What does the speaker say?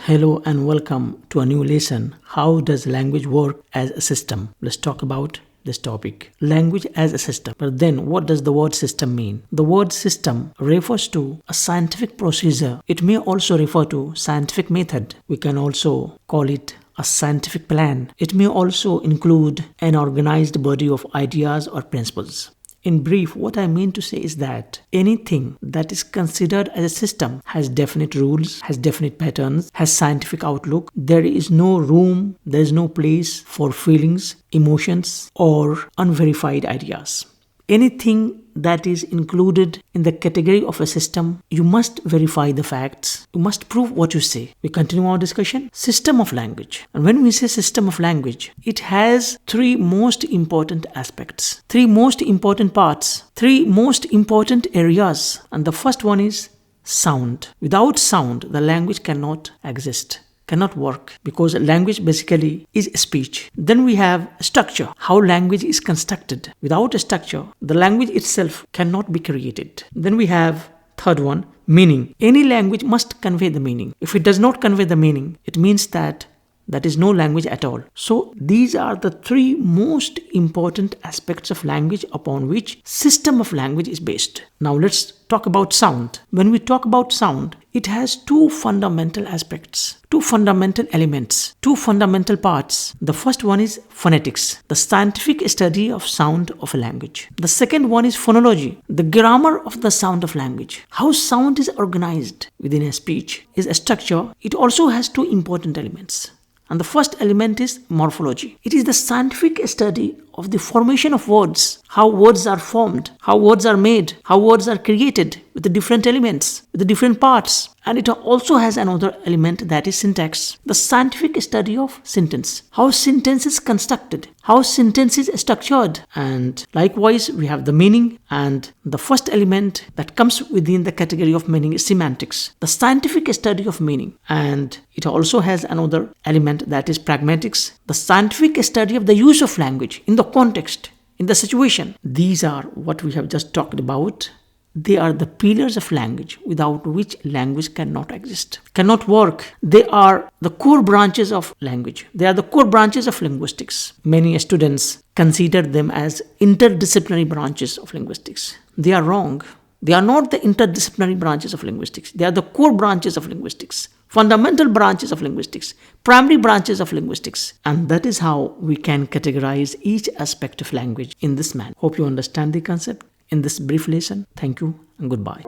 Hello and welcome to a new lesson. How does language work as a system? Let's talk about this topic. Language as a system. But then what does the word system mean? The word system refers to a scientific procedure. It may also refer to scientific method. We can also call it a scientific plan. It may also include an organized body of ideas or principles. In brief, what I mean to say is that anything that is considered as a system has definite rules, has definite patterns, has scientific outlook. There is no room, there is no place for feelings, emotions, or unverified ideas. Anything that is included in the category of a system, you must verify the facts. You must prove what you say. We continue our discussion. System of language. And when we say system of language, it has three most important aspects, three most important parts, three most important areas. And the first one is sound. Without sound, the language cannot exist, cannot work, because language basically is speech. Then we have structure, how language is constructed. Without a structure, the language itself cannot be created. Then we have third one, meaning. Any language must convey the meaning. If it does not convey the meaning, it means that is no language at all. So these are the three most important aspects of language upon which system of language is based. Now let's talk about sound. When we talk about sound, it has two fundamental aspects, two fundamental elements, two fundamental parts. The first one is phonetics, the scientific study of sound of a language. The second one is phonology, the grammar of the sound of language. How sound is organized within a speech is a structure. It also has two important elements. And the first element is morphology. It is the scientific study of the formation of words, how words are formed, how words are made, how words are created with the different elements, with the different parts. And it also has another element, that is syntax, the scientific study of sentence, how sentence is constructed, how sentence is structured. And likewise, we have the meaning, and the first element that comes within the category of meaning is semantics, the scientific study of meaning. And it also has another element, that is pragmatics, the scientific study of the use of language in the context, in the situation. These are what we have just talked about. They are the pillars of language without which language cannot exist, cannot work. They are the core branches of language. They are the core branches of linguistics. Many students consider them as interdisciplinary branches of linguistics. They are wrong. They are not the interdisciplinary branches of linguistics. They are the core branches of linguistics, fundamental branches of linguistics, primary branches of linguistics. And that is how we can categorize each aspect of language in this manner. Hope you understand the concept in this brief lesson. Thank you and goodbye.